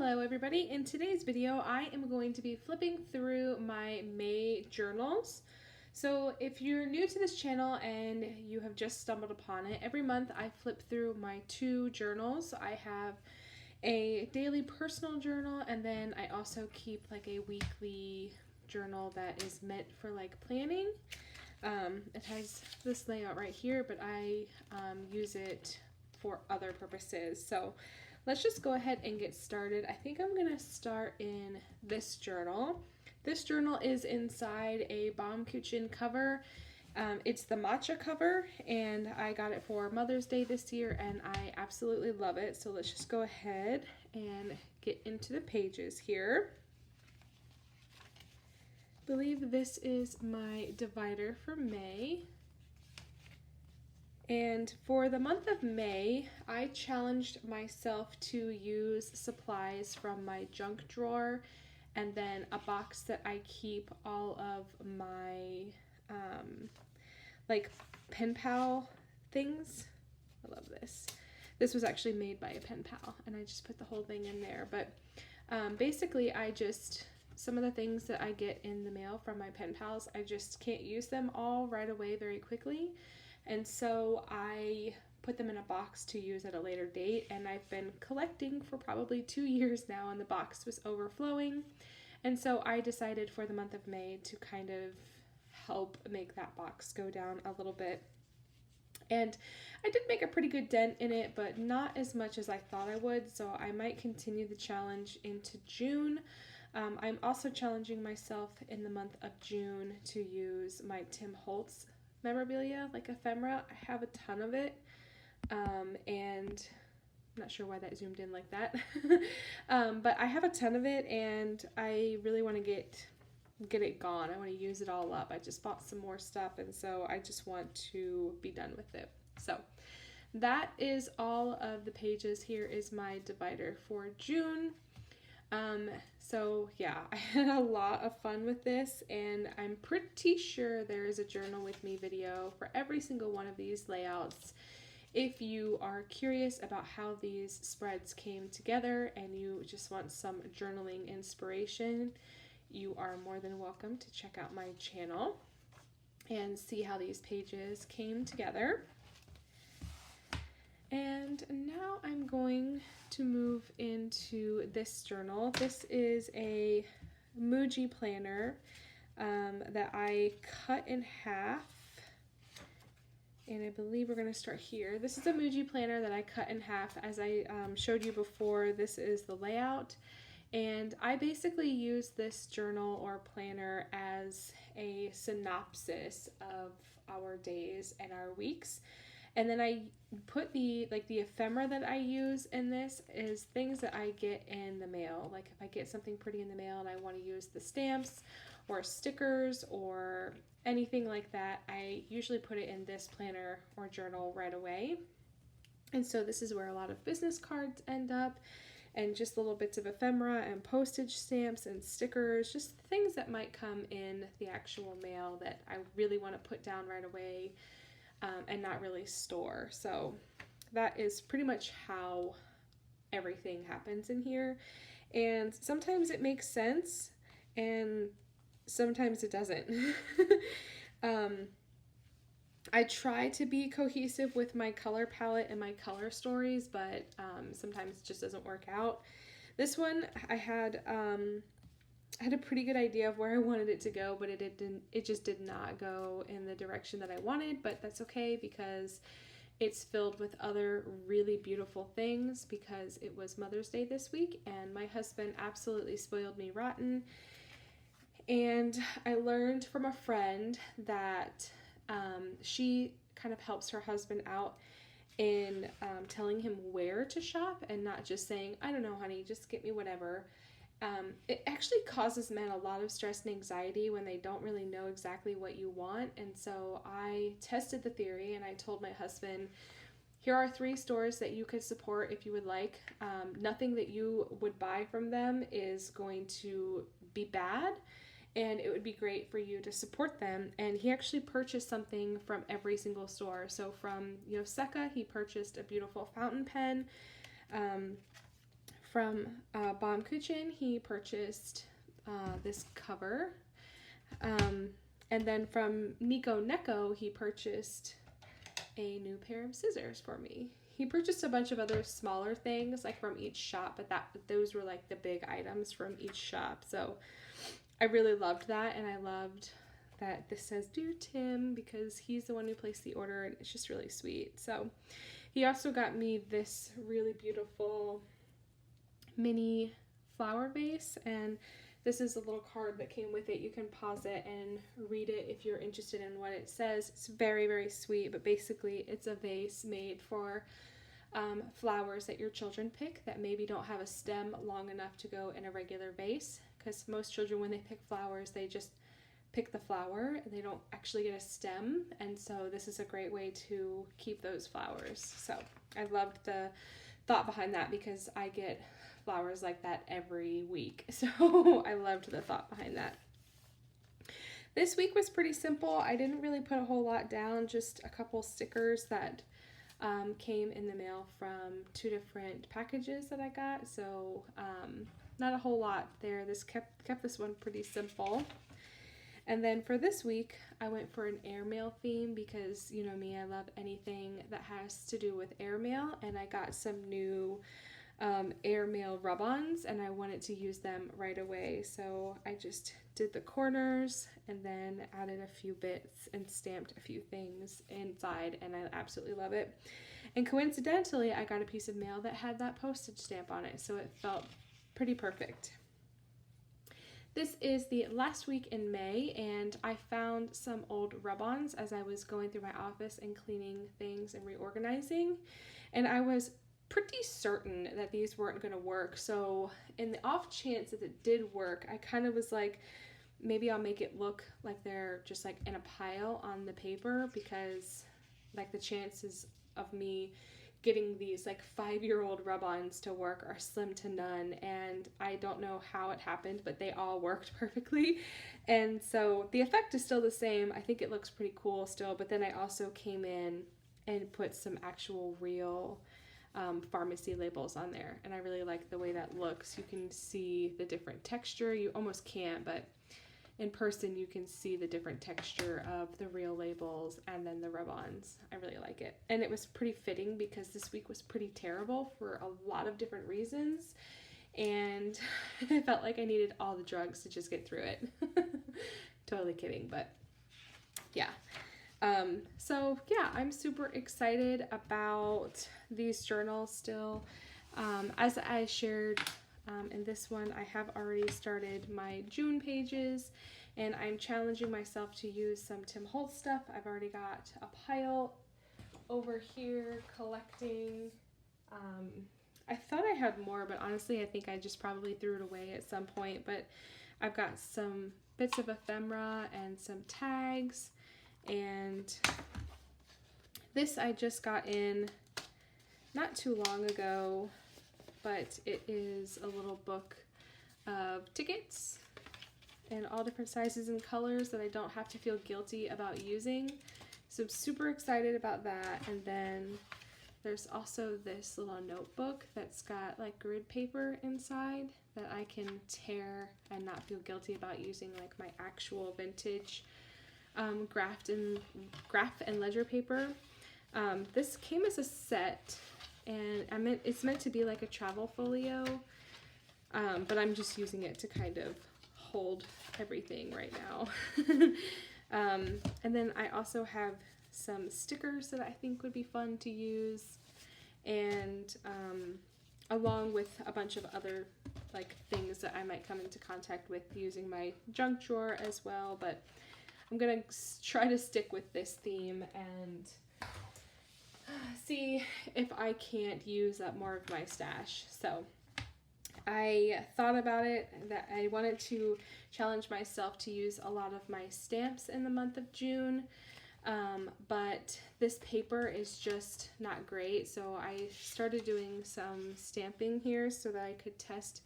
Hello everybody. In today's video I am going to be flipping through my May journals. So if you're new to this channel and you have just stumbled upon it, every month I flip through my two journals. I have a daily personal journal and then I also keep like a weekly journal that is meant for like planning. It has this layout right here, but I use it for other purposes. So let's just go ahead and get started. I think I'm gonna start in this journal. This journal is inside a Baum Kuchen cover. It's the Matcha cover and I got it for Mother's Day this year and I absolutely love it. So let's just go ahead and get into the pages here. I believe this is my divider for May. And for the month of May, I challenged myself to use supplies from my junk drawer and then a box that I keep all of my like pen pal things. I love this. This was actually made by a pen pal and I just put the whole thing in there. But basically some of the things that I get in the mail from my pen pals, I just can't use them all right away very quickly. And so I put them in a box to use at a later date, and I've been collecting for probably 2 years now, and the box was overflowing. And so I decided for the month of May to kind of help make that box go down a little bit. And I did make a pretty good dent in it, but not as much as I thought I would, so I might continue the challenge into June. I'm also challenging myself in the month of June to use my Tim Holtz memorabilia, like ephemera. I have a ton of it, and I'm not sure why that zoomed in like that. But I have a ton of it and I really want to get it gone. I want to use it all up. I just bought some more stuff and so I just want to be done with it. So that is all of the pages. Here is my divider for June. So yeah, I had a lot of fun with this and I'm pretty sure there is a journal with me video for every single one of these layouts. If you are curious about how these spreads came together and you just want some journaling inspiration, you are more than welcome to check out my channel and see how these pages came together. And now I'm going to move into this journal. This is a Muji Planner that I cut in half. And I believe we're going to start here. This is a Muji Planner that I cut in half. As I showed you before, this is the layout. And I basically use this journal or planner as a synopsis of our days and our weeks. And then I put the ephemera that I use in this is things that I get in the mail. Like if I get something pretty in the mail and I want to use the stamps or stickers or anything like that, I usually put it in this planner or journal right away. And so this is where a lot of business cards end up, and just little bits of ephemera and postage stamps and stickers, just things that might come in the actual mail that I really want to put down right away. And not really store. So that is pretty much how everything happens in here. And sometimes it makes sense and sometimes it doesn't. I try to be cohesive with my color palette and my color stories, but sometimes it just doesn't work out. This one I had a pretty good idea of where I wanted it to go, but it just did not go in the direction that I wanted, but that's okay because it's filled with other really beautiful things because it was Mother's Day this week and my husband absolutely spoiled me rotten. And I learned from a friend that she kind of helps her husband out in telling him where to shop and not just saying, I don't know, honey, just get me whatever. It actually causes men a lot of stress and anxiety when they don't really know exactly what you want. And so I tested the theory and I told my husband, here are 3 stores that you could support if you would like. Nothing that you would buy from them is going to be bad and it would be great for you to support them. And he actually purchased something from every single store. So from Yoseka, he purchased a beautiful fountain pen. from Baum Kuchen, he purchased this cover. And then from Nico Neko, he purchased a new pair of scissors for me. He purchased a bunch of other smaller things like from each shop, but those were like the big items from each shop. So I really loved that, and I loved that this says Dear Tim because he's the one who placed the order, and it's just really sweet. So he also got me this really beautiful mini flower vase, and this is a little card that came with it. You can pause it and read it if you're interested in what it says. It's very, very sweet, but basically it's a vase made for flowers that your children pick that maybe don't have a stem long enough to go in a regular vase, because most children, when they pick flowers, they just pick the flower and they don't actually get a stem, and so this is a great way to keep those flowers. So I loved the thought behind that because I get flowers like that every week, so I loved the thought behind that. This week was pretty simple. I didn't really put a whole lot down, just a couple stickers that came in the mail from 2 different packages that I got, so not a whole lot there. This kept this one pretty simple. And then for this week, I went for an airmail theme because, you know me, I love anything that has to do with airmail, and I got some new airmail rub-ons, and I wanted to use them right away. So I just did the corners and then added a few bits and stamped a few things inside, and I absolutely love it. And coincidentally, I got a piece of mail that had that postage stamp on it, so it felt pretty perfect. This is the last week in May, and I found some old rub-ons as I was going through my office and cleaning things and reorganizing, and I was pretty certain that these weren't going to work. So in the off chance that it did work, I kind of was like, maybe I'll make it look like they're just like in a pile on the paper, because like the chances of me getting these like 5-year-old rub-ons to work are slim to none, and I don't know how it happened, but they all worked perfectly. And so the effect is still the same. I think it looks pretty cool still, but then I also came in and put some actual real pharmacy labels on there, and I really like the way that looks. You can see the different texture. You almost can't, but in person you can see the different texture of the real labels and then the rub-ons. I really like it, and it was pretty fitting because this week was pretty terrible for a lot of different reasons, and I felt like I needed all the drugs to just get through it. Totally kidding, but yeah. So yeah, I'm super excited about these journals still. As I shared in this one, I have already started my June pages, and I'm challenging myself to use some Tim Holtz stuff. I've already got a pile over here collecting. I thought I had more, but honestly I think I just probably threw it away at some point, but I've got some bits of ephemera and some tags. And this I just got in not too long ago, but it is a little book of tickets in all different sizes and colors that I don't have to feel guilty about using. So I'm super excited about that. And then there's also this little notebook that's got like grid paper inside that I can tear and not feel guilty about using like my actual vintage graph and ledger paper. This came as a set, and it's meant to be like a travel folio, but I'm just using it to kind of hold everything right now. And then I also have some stickers that I think would be fun to use, and along with a bunch of other like things that I might come into contact with using my junk drawer as well, but I'm gonna try to stick with this theme and see if I can't use up more of my stash. So I thought about it, that I wanted to challenge myself to use a lot of my stamps in the month of June, but this paper is just not great, so I started doing some stamping here so that I could test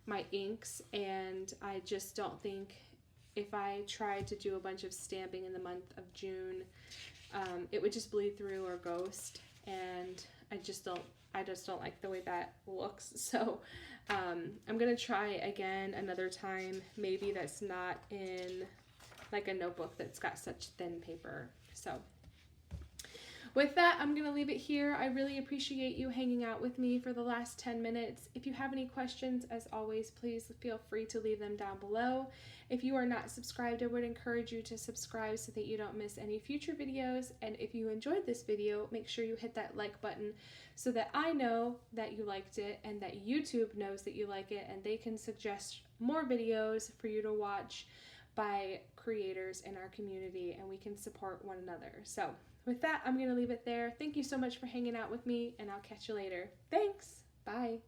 my inks, and I just don't think if I tried to do a bunch of stamping in the month of June, it would just bleed through or ghost, and I just don't like the way that looks. So I'm gonna try again another time, maybe that's not in like a notebook that's got such thin paper. So with that, I'm going to leave it here. I really appreciate you hanging out with me for the last 10 minutes. If you have any questions, as always, please feel free to leave them down below. If you are not subscribed, I would encourage you to subscribe so that you don't miss any future videos. And if you enjoyed this video, make sure you hit that like button so that I know that you liked it and that YouTube knows that you like it, and they can suggest more videos for you to watch by creators in our community, and we can support one another. So with that, I'm going to leave it there. Thank you so much for hanging out with me, and I'll catch you later. Thanks. Bye.